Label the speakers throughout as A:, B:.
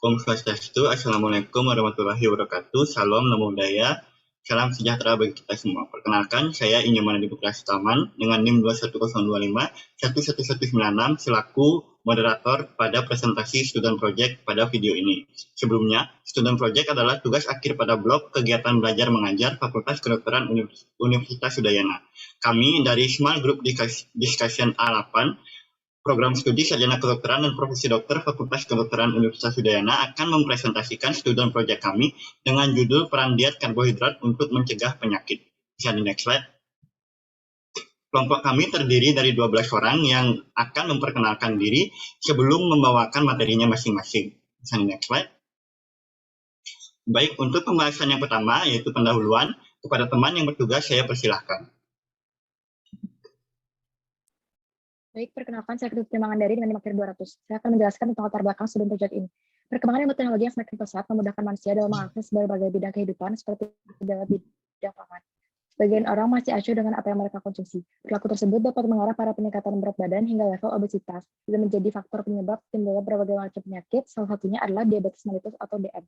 A: Om Swastiastu, Assalamualaikum warahmatullahi wabarakatuh, Salam Namo Buddhaya, Salam sejahtera bagi kita semua. Perkenalkan, saya Inyaman Adi Putra Sitaman dengan NIM 21025-11196 selaku moderator pada presentasi Student Project pada video ini. Sebelumnya, Student Project adalah tugas akhir pada blok kegiatan belajar mengajar Fakultas Kedokteran Universitas Udayana. Kami dari Small Group Discussion A8, Program Studi Sarjana Kedokteran dan Profesi Dokter Fakultas Kedokteran Universitas Udayana akan mempresentasikan student project kami dengan judul Peran Diet Karbohidrat untuk Mencegah Penyakit. Bisa di next slide. Kelompok kami terdiri dari 12 orang yang akan memperkenalkan diri sebelum membawakan materinya masing-masing. Bisa di next slide. Baik, untuk pembahasan yang pertama yaitu pendahuluan, kepada teman yang bertugas saya persilahkan.
B: Baik, perkenalkan saya Ketut Mangandari dengan 5-200. Saya akan menjelaskan tentang latar belakang student project ini. Perkembangan ilmu teknologi yang semakin pesat memudahkan manusia dalam mengakses berbagai bidang kehidupan seperti dalam bidang pangan. Sebagian orang masih acuh dengan apa yang mereka konsumsi. Perilaku tersebut dapat mengarah pada peningkatan berat badan hingga level obesitas dan menjadi faktor penyebab timbulnya berbagai macam penyakit, salah satunya adalah diabetes mellitus atau DM.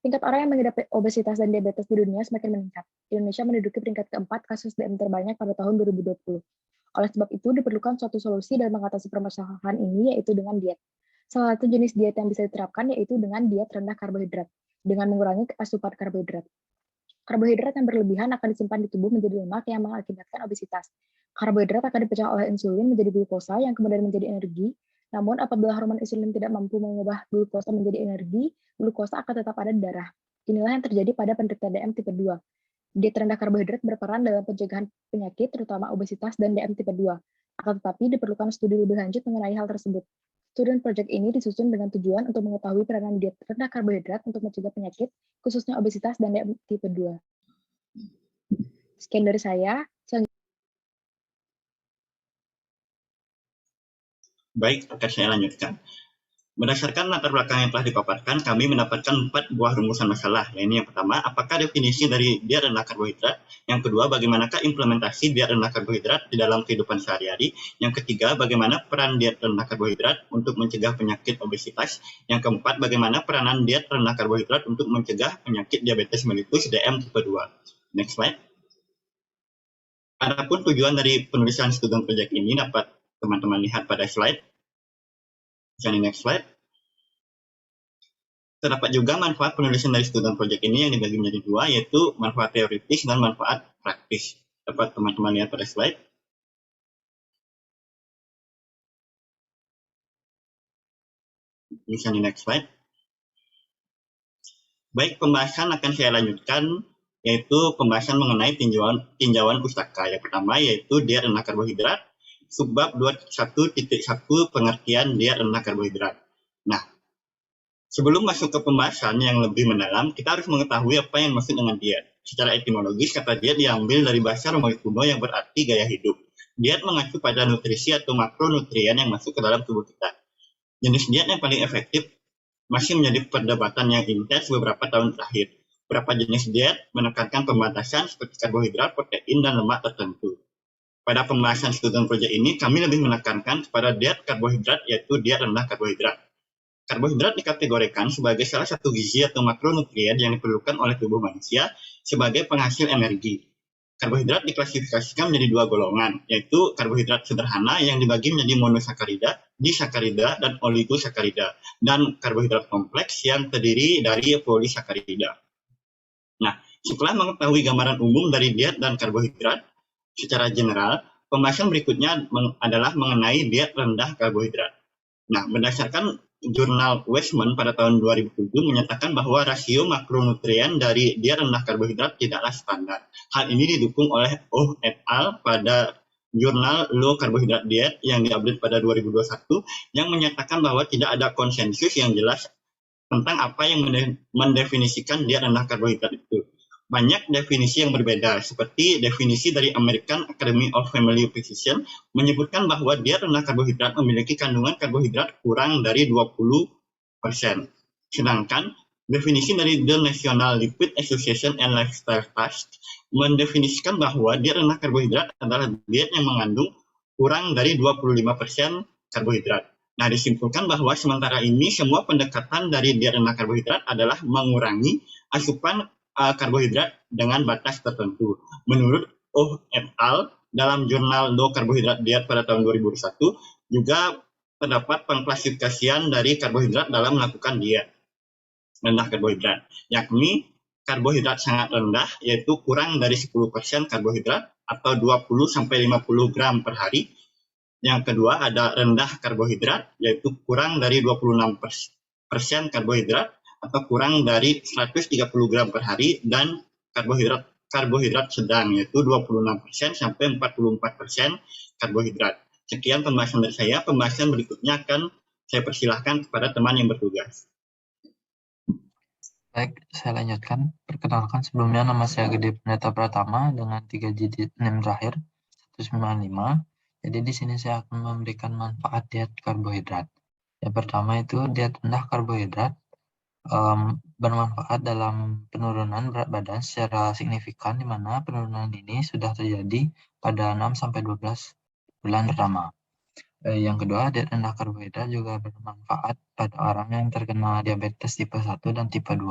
B: Tingkat orang yang mengidap obesitas dan diabetes di dunia semakin meningkat. Indonesia menduduki peringkat keempat kasus DM terbanyak pada tahun 2020. Oleh sebab itu, diperlukan suatu solusi dalam mengatasi permasalahan ini, yaitu dengan diet. Salah satu jenis diet yang bisa diterapkan yaitu dengan diet rendah karbohidrat, dengan mengurangi asupan karbohidrat. Karbohidrat yang berlebihan akan disimpan di tubuh menjadi lemak yang mengakibatkan obesitas. Karbohidrat akan dipecah oleh insulin menjadi glukosa yang kemudian menjadi energi. Namun, apabila hormon insulin tidak mampu mengubah glukosa menjadi energi, glukosa akan tetap ada di darah. Inilah yang terjadi pada penderita DM tipe 2. Diet rendah karbohidrat berperan dalam pencegahan penyakit, terutama obesitas dan DM tipe 2. Akan tetapi, diperlukan studi lebih lanjut mengenai hal tersebut. Student project ini disusun dengan tujuan untuk mengetahui peranan diet rendah karbohidrat untuk mencegah penyakit, khususnya obesitas dan DM tipe 2. Sekian dari saya.
A: Baik, akan saya lanjutkan. Berdasarkan latar belakang yang telah dipaparkan, kami mendapatkan 4 buah rumusan masalah. Yang pertama, apakah definisi dari diet rendah karbohidrat? Yang kedua, bagaimanakah implementasi diet rendah karbohidrat di dalam kehidupan sehari-hari? Yang ketiga, bagaimana peran diet rendah karbohidrat untuk mencegah penyakit obesitas? Yang keempat, bagaimana peranan diet rendah karbohidrat untuk mencegah penyakit diabetes mellitus DM tipe 2? Next slide. Adapun tujuan dari penulisan student project ini dapat teman-teman lihat pada slide. Bisa di next slide. Terdapat juga manfaat penulisan dari student project ini yang dibagi menjadi 2, yaitu manfaat teoritis dan manfaat praktis. Dapat teman-teman lihat pada slide. Bisa di next slide. Baik, pembahasan akan saya lanjutkan, yaitu pembahasan mengenai tinjauan pustaka. Yang pertama yaitu diet rendah karbohidrat, subbab 21.1 pengertian diet rendah karbohidrat. Nah, sebelum masuk ke pembahasan yang lebih mendalam, kita harus mengetahui apa yang maksud dengan diet. Secara etimologis, kata diet diambil dari bahasa Romawi kuno yang berarti gaya hidup. Diet mengacu pada nutrisi atau makronutrien yang masuk ke dalam tubuh kita. Jenis diet yang paling efektif masih menjadi perdebatan yang intens beberapa tahun terakhir. Beberapa jenis diet menekankan pembatasan seperti karbohidrat, protein, dan lemak tertentu. Pada pembahasan student project ini, kami lebih menekankan kepada diet karbohidrat, yaitu diet rendah karbohidrat. Karbohidrat dikategorikan sebagai salah satu gizi atau makronutrien yang diperlukan oleh tubuh manusia sebagai penghasil energi. Karbohidrat diklasifikasikan menjadi 2 golongan, yaitu karbohidrat sederhana yang dibagi menjadi monosakarida, disakarida, dan oligosakarida, dan karbohidrat kompleks yang terdiri dari polisakarida. Nah, setelah mengetahui gambaran umum dari diet dan karbohidrat, secara general, pembahasan berikutnya adalah mengenai diet rendah karbohidrat. Nah, berdasarkan jurnal Weizmann pada tahun 2007 menyatakan bahwa rasio makronutrien dari diet rendah karbohidrat tidaklah standar. Hal ini didukung oleh Oh et al. Pada jurnal Low Carbohydrate Diet yang diupdate pada 2021 yang menyatakan bahwa tidak ada konsensus yang jelas tentang apa yang mendefinisikan diet rendah karbohidrat itu. Banyak definisi yang berbeda, seperti definisi dari American Academy of Family Physicians menyebutkan bahwa diet rendah karbohidrat memiliki kandungan karbohidrat kurang dari 20%. Sedangkan definisi dari The National Lipid Association and Lifestyle Trust mendefinisikan bahwa diet rendah karbohidrat adalah diet yang mengandung kurang dari 25% karbohidrat. Nah, disimpulkan bahwa sementara ini semua pendekatan dari diet rendah karbohidrat adalah mengurangi asupan karbohidrat dengan batas tertentu. Menurut Oh et al. Dalam jurnal Low Carbohydrate Diet pada tahun 2001 juga terdapat pengklasifikasian dari karbohidrat dalam melakukan diet rendah karbohidrat, yakni karbohidrat sangat rendah, yaitu kurang dari 10% karbohidrat atau 20-50 gram per hari. Yang kedua ada rendah karbohidrat, yaitu kurang dari 26% karbohidrat atau kurang dari 130 gram per hari, dan karbohidrat sedang, yaitu 26% sampai 44% karbohidrat. Sekian pembahasan dari saya. Pembahasan berikutnya akan saya persilahkan kepada teman yang bertugas.
C: Baik, saya lanjutkan. Perkenalkan, sebelumnya nama saya Gede Pendeta Pratama dengan 3 digit NIM terakhir 195. Jadi di sini saya akan memberikan manfaat diet karbohidrat. Yang pertama itu diet rendah karbohidrat bermanfaat dalam penurunan berat badan secara signifikan, di mana penurunan ini sudah terjadi pada 6-12 bulan pertama. Yang kedua, diet rendah karbohidrat juga bermanfaat pada orang yang terkena diabetes tipe 1 dan tipe 2.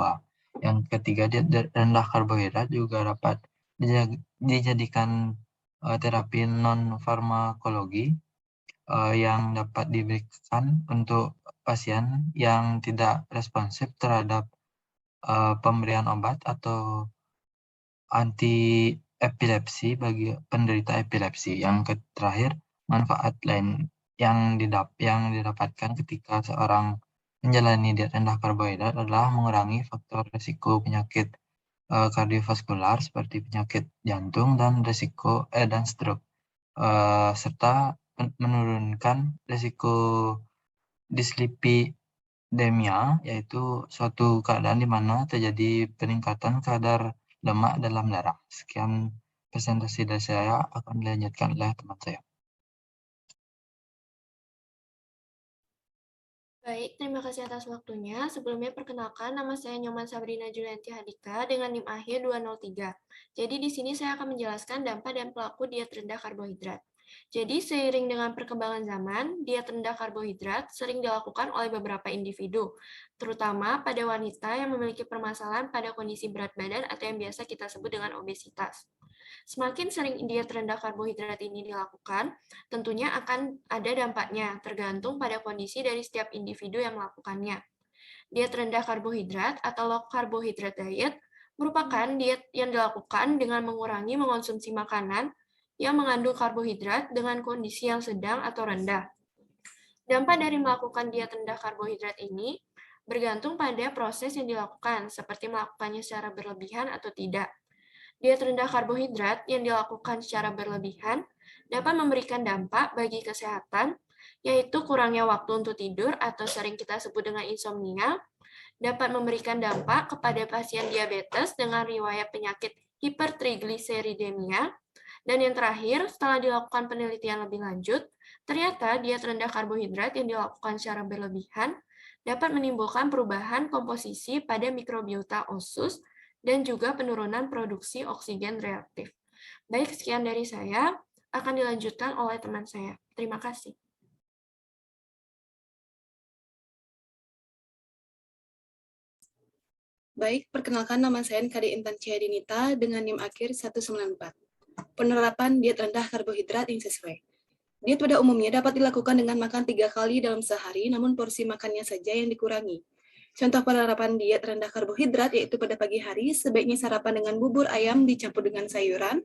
C: Yang ketiga, diet rendah karbohidrat juga dapat dijadikan terapi non-farmakologi yang dapat diberikan untuk pasien yang tidak responsif terhadap pemberian obat atau anti epilepsi bagi penderita epilepsi. Yang terakhir, manfaat lain yang didapatkan ketika seorang menjalani diet rendah karbohidrat adalah mengurangi faktor risiko penyakit kardiovaskular seperti penyakit jantung dan risiko dan stroke, serta menurunkan risiko dislipidemia, yaitu suatu keadaan di mana terjadi peningkatan kadar lemak dalam darah. Sekian presentasi dari saya, akan dilanjutkan oleh teman saya.
D: Baik, terima kasih atas waktunya. Sebelumnya perkenalkan, nama saya Nyoman Sabrina Julianti Hadika dengan NIM akhir 203. Jadi di sini saya akan menjelaskan dampak dan pelaku diet rendah karbohidrat. Jadi seiring dengan perkembangan zaman, diet rendah karbohidrat sering dilakukan oleh beberapa individu, terutama pada wanita yang memiliki permasalahan pada kondisi berat badan atau yang biasa kita sebut dengan obesitas. Semakin sering diet rendah karbohidrat ini dilakukan, tentunya akan ada dampaknya, tergantung pada kondisi dari setiap individu yang melakukannya. Diet rendah karbohidrat atau low carbohydrate diet merupakan diet yang dilakukan dengan mengurangi mengonsumsi makanan yang mengandung karbohidrat dengan kondisi yang sedang atau rendah. Dampak dari melakukan diet rendah karbohidrat ini bergantung pada proses yang dilakukan, seperti melakukannya secara berlebihan atau tidak. Diet rendah karbohidrat yang dilakukan secara berlebihan dapat memberikan dampak bagi kesehatan, yaitu kurangnya waktu untuk tidur atau sering kita sebut dengan insomnia, dapat memberikan dampak kepada pasien diabetes dengan riwayat penyakit hipertrigliseridemia, dan yang terakhir, setelah dilakukan penelitian lebih lanjut, ternyata diet rendah karbohidrat yang dilakukan secara berlebihan dapat menimbulkan perubahan komposisi pada mikrobiota usus dan juga penurunan produksi oksigen reaktif. Baik, sekian dari saya. Akan dilanjutkan oleh teman saya. Terima kasih.
E: Baik, perkenalkan nama saya Kadi Intan Ciadinita dengan NIM akhir 194. Penerapan diet rendah karbohidrat yang sesuai. Diet pada umumnya dapat dilakukan dengan makan 3 kali dalam sehari, namun porsi makannya saja yang dikurangi. Contoh penerapan diet rendah karbohidrat yaitu pada pagi hari, sebaiknya sarapan dengan bubur ayam dicampur dengan sayuran,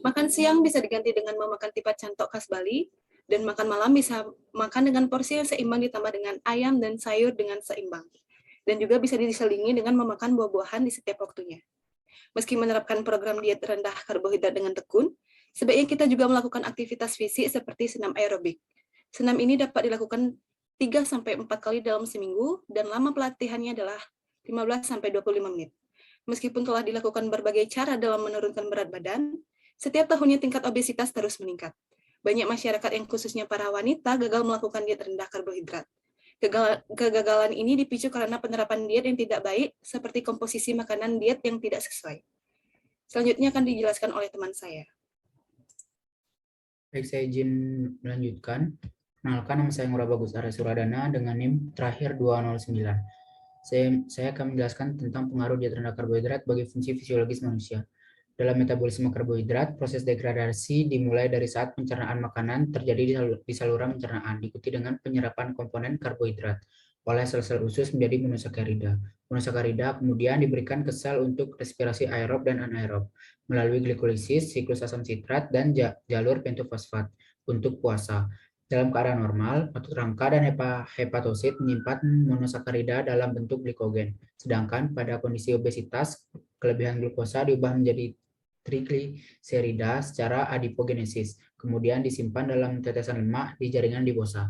E: makan siang bisa diganti dengan memakan tipat cantok khas Bali, dan makan malam bisa makan dengan porsi yang seimbang ditambah dengan ayam dan sayur dengan seimbang. Dan juga bisa diselingi dengan memakan buah-buahan di setiap waktunya. Meski menerapkan program diet rendah karbohidrat dengan tekun, sebaiknya kita juga melakukan aktivitas fisik seperti senam aerobik. Senam ini dapat dilakukan 3-4 kali dalam seminggu, dan lama pelatihannya adalah 15-25 menit. Meskipun telah dilakukan berbagai cara dalam menurunkan berat badan, setiap tahunnya tingkat obesitas terus meningkat. Banyak masyarakat yang khususnya para wanita gagal melakukan diet rendah karbohidrat. Kegagalan ini dipicu karena penerapan diet yang tidak baik, seperti komposisi makanan diet yang tidak sesuai. Selanjutnya akan dijelaskan oleh teman saya.
F: Baik, saya izin melanjutkan. Perkenalkan, nama saya Ngurah Bagus Arya Suradana dengan NIM terakhir 209. Saya akan menjelaskan tentang pengaruh diet rendah karbohidrat bagi fungsi fisiologis manusia. Dalam metabolisme karbohidrat, proses degradasi dimulai dari saat pencernaan makanan terjadi di saluran pencernaan, diikuti dengan penyerapan komponen karbohidrat oleh sel-sel usus menjadi monosakarida. Monosakarida kemudian diberikan ke sel untuk respirasi aerob dan anaerob melalui glikolisis, siklus asam sitrat, dan jalur pentofosfat untuk puasa. Dalam keadaan normal, otot rangka dan hepatosit menyimpan monosakarida dalam bentuk glikogen. Sedangkan pada kondisi obesitas, kelebihan glukosa diubah menjadi trigliserida secara adipogenesis, kemudian disimpan dalam tetesan lemak di jaringan diposa.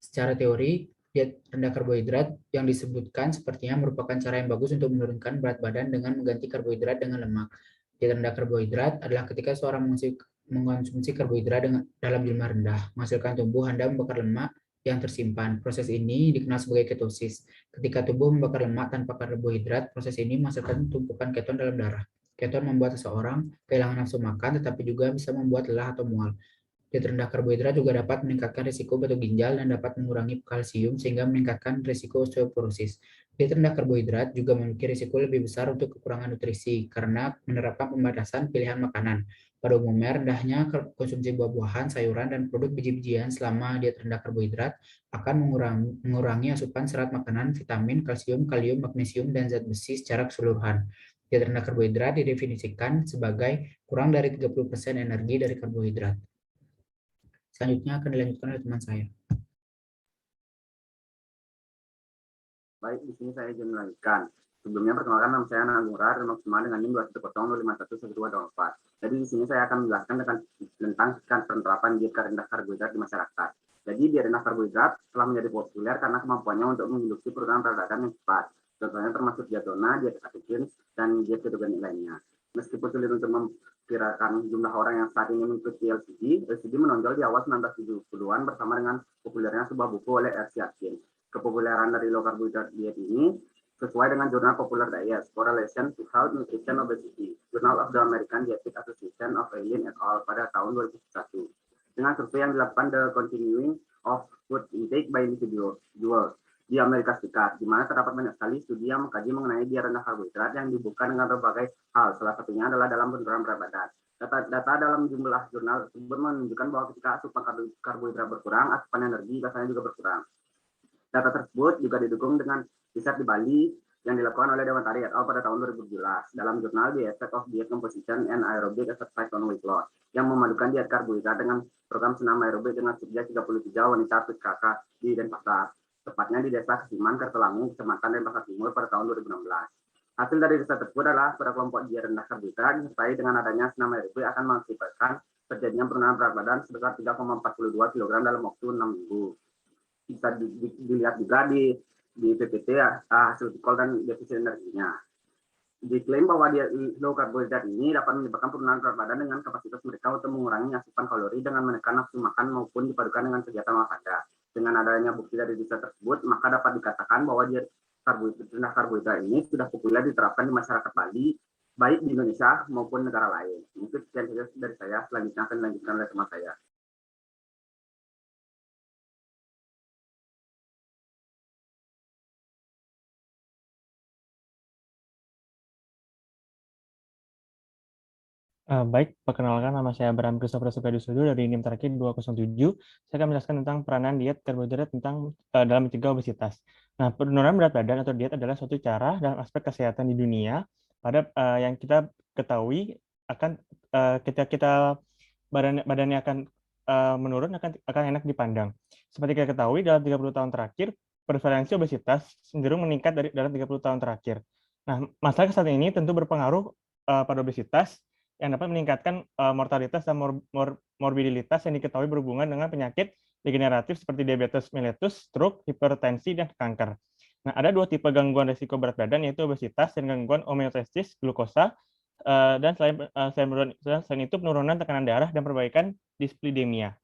F: Secara teori, diet rendah karbohidrat yang disebutkan sepertinya merupakan cara yang bagus untuk menurunkan berat badan dengan mengganti karbohidrat dengan lemak. Diet rendah karbohidrat adalah ketika seorang mengonsumsi karbohidrat dalam jumlah rendah, menghasilkan tubuh Anda membakar lemak yang tersimpan. Proses ini dikenal sebagai ketosis. Ketika tubuh membakar lemak tanpa karbohidrat, proses ini menghasilkan tumpukan keton dalam darah. Keton membuat seseorang kehilangan nafsu makan, tetapi juga bisa membuat lelah atau mual. Diet rendah karbohidrat juga dapat meningkatkan risiko batu ginjal dan dapat mengurangi kalsium sehingga meningkatkan risiko osteoporosis. Diet rendah karbohidrat juga memiliki risiko lebih besar untuk kekurangan nutrisi karena menerapkan pembatasan pilihan makanan. Pada umumnya, rendahnya konsumsi buah-buahan, sayuran, dan produk biji-bijian selama diet rendah karbohidrat akan mengurangi asupan serat makanan, vitamin, kalsium, kalium, magnesium, dan zat besi secara keseluruhan. Diet rendah karbohidrat didefinisikan sebagai kurang dari 30% energi dari karbohidrat. Selanjutnya akan dilanjutkan oleh teman saya.
G: Baik, di sini saya izin melanjutkan. Sebelumnya perkenalkan, nama saya Anang Ngurah dan maksimal dengan NIM 210051124. Jadi di sini saya akan menjelaskan tentang penerapan diet rendah karbohidrat di masyarakat. Jadi diet rendah karbohidrat telah menjadi populer karena kemampuannya untuk menginduksi penurunan berat badan yang cepat. Contohnya termasuk diet Dona, diet ketogen, dan diet ketogenik lainnya. Meskipun sulit untuk memperkirakan jumlah orang yang saat ini mengikuti LCD menonjol di awal 1970-an bersama dengan populernya sebuah buku oleh R.C. Atkins. Kepopuleran dari low carbohydrate diet ini sesuai dengan jurnal Popular Diet, Correlation to Health, Nutrition, Obesity, Journal of the American Dietetic Association of Alien et al. Pada tahun 2001. Dengan survei yang dilakukan The Continuing of Food Intake by Individuals di Amerika Serikat, di mana terdapat banyak sekali studi yang mengkaji mengenai diet rendah karbohidrat yang dibuka dengan berbagai hal. Salah satunya adalah dalam penurunan berat badan. Data dalam jumlah jurnal tersebut menunjukkan bahwa ketika asupan karbohidrat berkurang, asupan energi biasanya juga berkurang. Data tersebut juga didukung dengan riset di Bali yang dilakukan oleh Dewantari et al. Pada tahun 2017 dalam jurnal The Effect of Diet Composition and Aerobic Exercise on Weight Loss yang memadukan diet karbohidrat dengan program senam aerobik dengan subjek 33 wanita PKK di Denpasar, tepatnya di Desa Kesiman, Kertelangu, Kecamatan Denpasar Timur pada tahun 2016. Hasil dari riset tersebut adalah pada kelompok diet rendah karbohidrat disertai dengan adanya senam aerobik akan mengakibatkan terjadinya penurunan berat badan sebesar 3,42 kg dalam waktu 6 minggu. Bisa dilihat juga di PPT hasil pikol dan defisit energinya. Diklaim bahwa low karbohidrat ini dapat menyebabkan penurunan berat badan dengan kapasitas mereka untuk mengurangi asupan kalori dengan menekan nafsu makan maupun dipadukan dengan kegiatan olahraga. Dengan adanya bukti dari riset tersebut, maka dapat dikatakan bahwa diet rendah karbohidrat ini sudah populer diterapkan di masyarakat Bali, baik di Indonesia maupun negara lain. Mungkin sekian saja dari saya. Selanjutnya akan dilanjutkan oleh teman saya.
H: Baik, perkenalkan nama saya Abraham Christopher Sukadisudu dari NIM terakhir 207. Saya akan menjelaskan tentang peranan diet karbohidrat dalam mencegah obesitas. Nah, penurunan berat badan atau diet adalah suatu cara dalam aspek kesehatan di dunia yang kita ketahui akan ketika kita badannya akan menurun akan enak dipandang. Seperti kita ketahui dalam 30 tahun terakhir prevalensi obesitas cenderung meningkat dalam 30 tahun terakhir. Nah, masalah saat ini tentu berpengaruh pada obesitas yang dapat meningkatkan mortalitas dan morbiditas yang diketahui berhubungan dengan penyakit degeneratif seperti diabetes mellitus, stroke, hipertensi, dan kanker. Nah, ada dua tipe gangguan risiko berat badan, yaitu obesitas dan gangguan homeostasis glukosa, dan selain itu penurunan tekanan darah dan perbaikan dislipidemia.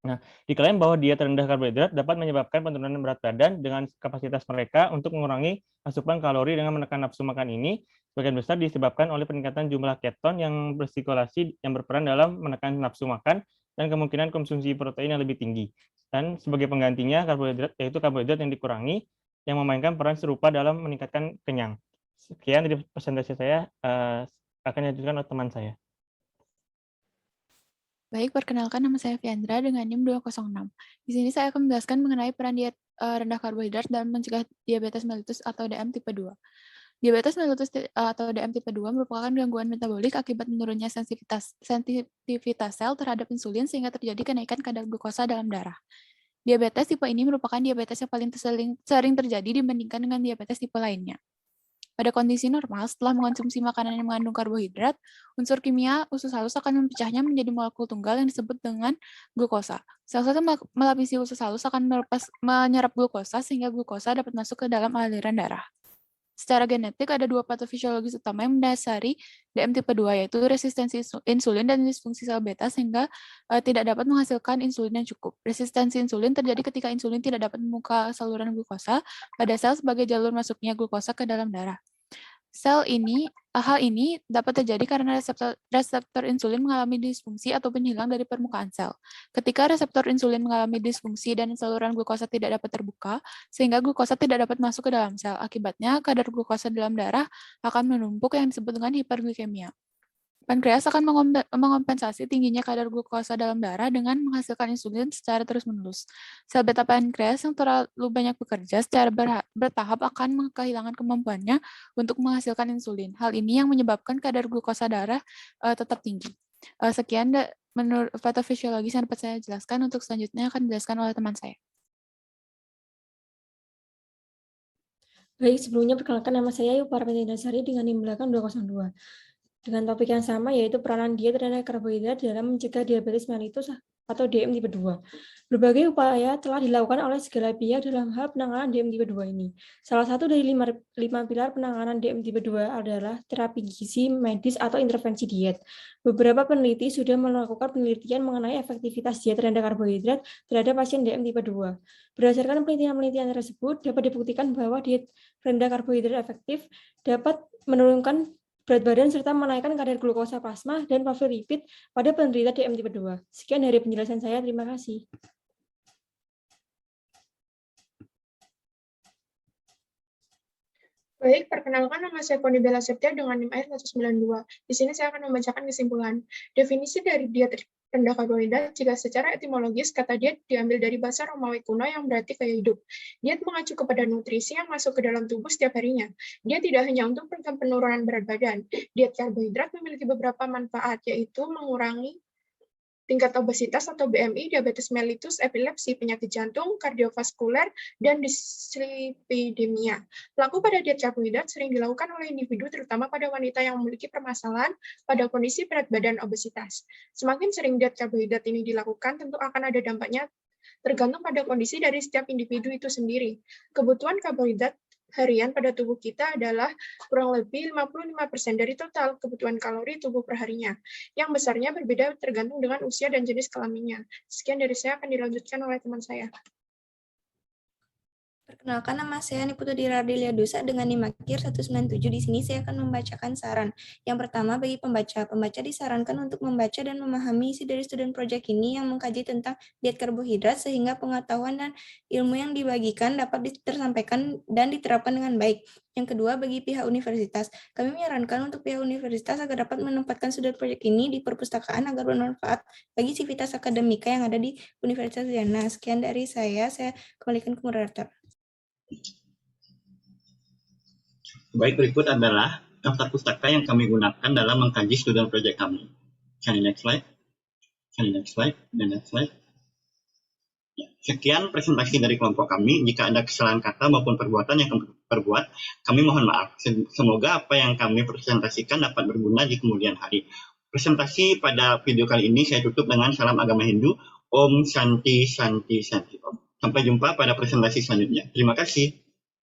H: Nah, diklaim bahwa diet rendah karbohidrat dapat menyebabkan penurunan berat badan dengan kapasitas mereka untuk mengurangi asupan kalori dengan menekan nafsu makan ini, sebagian besar disebabkan oleh peningkatan jumlah keton yang bersirkulasi yang berperan dalam menekan nafsu makan dan kemungkinan konsumsi protein yang lebih tinggi. Dan sebagai penggantinya karbohidrat, yaitu karbohidrat yang dikurangi, yang memainkan peran serupa dalam meningkatkan kenyang. Sekian dari presentasi saya, akan dilanjutkan oleh teman saya.
I: Baik, perkenalkan nama saya Fiandra dengan NIM 206. Di sini saya akan menjelaskan mengenai peran diet rendah karbohidrat dalam mencegah diabetes mellitus atau DM tipe 2. Diabetes mellitus atau DM tipe 2 merupakan gangguan metabolik akibat menurunnya sensitivitas sel terhadap insulin sehingga terjadi kenaikan kadar glukosa dalam darah. Diabetes tipe ini merupakan diabetes yang paling sering terjadi dibandingkan dengan diabetes tipe lainnya. Pada kondisi normal, setelah mengonsumsi makanan yang mengandung karbohidrat, unsur kimia usus halus akan memecahnya menjadi molekul tunggal yang disebut dengan glukosa. Sel-sel melapisi usus halus akan menyerap glukosa sehingga glukosa dapat masuk ke dalam aliran darah. Secara genetik, ada dua patofisiologis utama yang mendasari DM tipe 2, yaitu resistensi insulin dan disfungsi sel beta sehingga tidak dapat menghasilkan insulin yang cukup. Resistensi insulin terjadi ketika insulin tidak dapat membuka saluran glukosa pada sel sebagai jalur masuknya glukosa ke dalam darah. Hal ini dapat terjadi karena reseptor insulin mengalami disfungsi atau hilang dari permukaan sel. Ketika reseptor insulin mengalami disfungsi dan saluran glukosa tidak dapat terbuka, sehingga glukosa tidak dapat masuk ke dalam sel. Akibatnya, kadar glukosa dalam darah akan menumpuk yang disebut dengan hiperglikemia. Pankreas akan mengompensasi tingginya kadar glukosa dalam darah dengan menghasilkan insulin secara terus-menerus. Sel beta pankreas yang terlalu banyak bekerja secara bertahap akan kehilangan kemampuannya untuk menghasilkan insulin. Hal ini yang menyebabkan kadar glukosa darah tetap tinggi. Sekian menurut patofisiologis yang dapat saya jelaskan. Untuk selanjutnya akan dijelaskan oleh teman saya.
J: Baik, sebelumnya perkenalkan nama saya Yupar Dasari dengan NIM belakang 202. Dengan topik yang sama, yaitu peranan diet rendah karbohidrat dalam mencegah diabetes mellitus atau DM tipe 2. Berbagai upaya telah dilakukan oleh segala pihak dalam hal penanganan DM tipe 2 ini. Salah satu dari lima pilar penanganan DM tipe 2 adalah terapi gizi medis atau intervensi diet. Beberapa peneliti sudah melakukan penelitian mengenai efektivitas diet rendah karbohidrat terhadap pasien DM tipe 2. Berdasarkan penelitian-penelitian tersebut, dapat dibuktikan bahwa diet rendah karbohidrat efektif dapat menurunkan berat badan serta menaikkan kadar glukosa plasma dan fosfolipid pada penderita DM tipe 2. Sekian dari penjelasan saya, terima kasih.
K: Baik, perkenalkan nama saya Poni Bella Septia dengan NIM AIR 192. Di sini saya akan membacakan kesimpulan. Definisi dari diet rendah karbohidrat, jika secara etimologis, kata diet diambil dari bahasa Romawi kuno yang berarti gaya hidup. Diet mengacu kepada nutrisi yang masuk ke dalam tubuh setiap harinya. Dia tidak hanya untuk penurunan berat badan. Diet karbohidrat memiliki beberapa manfaat, yaitu mengurangi tingkat obesitas atau BMI, diabetes mellitus, epilepsi, penyakit jantung, kardiovaskuler, dan dislipidemia. Pelaku pada diet karbohidrat sering dilakukan oleh individu, terutama pada wanita yang memiliki permasalahan pada kondisi berat badan obesitas. Semakin sering diet karbohidrat ini dilakukan, tentu akan ada dampaknya tergantung pada kondisi dari setiap individu itu sendiri. Kebutuhan karbohidrat harian pada tubuh kita adalah kurang lebih 55% dari total kebutuhan kalori tubuh per harinya. Yang besarnya berbeda tergantung dengan usia dan jenis kelaminnya. Sekian dari saya, akan dilanjutkan oleh teman saya.
D: Perkenalkan, nama saya Niputudira Ardelia Dosa dengan NIM AKIR 197. Di sini saya akan membacakan saran. Yang pertama, bagi pembaca disarankan untuk membaca dan memahami isi dari student project ini yang mengkaji tentang diet karbohidrat sehingga pengetahuan dan ilmu yang dibagikan dapat tersampaikan dan diterapkan dengan baik. Yang kedua, bagi pihak universitas, kami menyarankan untuk pihak universitas agar dapat menempatkan student project ini di perpustakaan agar bermanfaat bagi sivitas akademika yang ada di Universitas Udayana. Sekian dari saya kembalikan ke moderator.
A: Baik, berikut adalah daftar pustaka yang kami gunakan dalam mengkaji student project kami. Next slide. Ya, sekian presentasi dari kelompok kami. Jika ada kesalahan kata maupun perbuatan yang kami perbuat, kami mohon maaf. Semoga apa yang kami presentasikan dapat berguna di kemudian hari. Presentasi pada video kali ini saya tutup dengan salam agama Hindu. Om Shanti Shanti Shanti Om. Sampai jumpa pada presentasi selanjutnya. Terima kasih.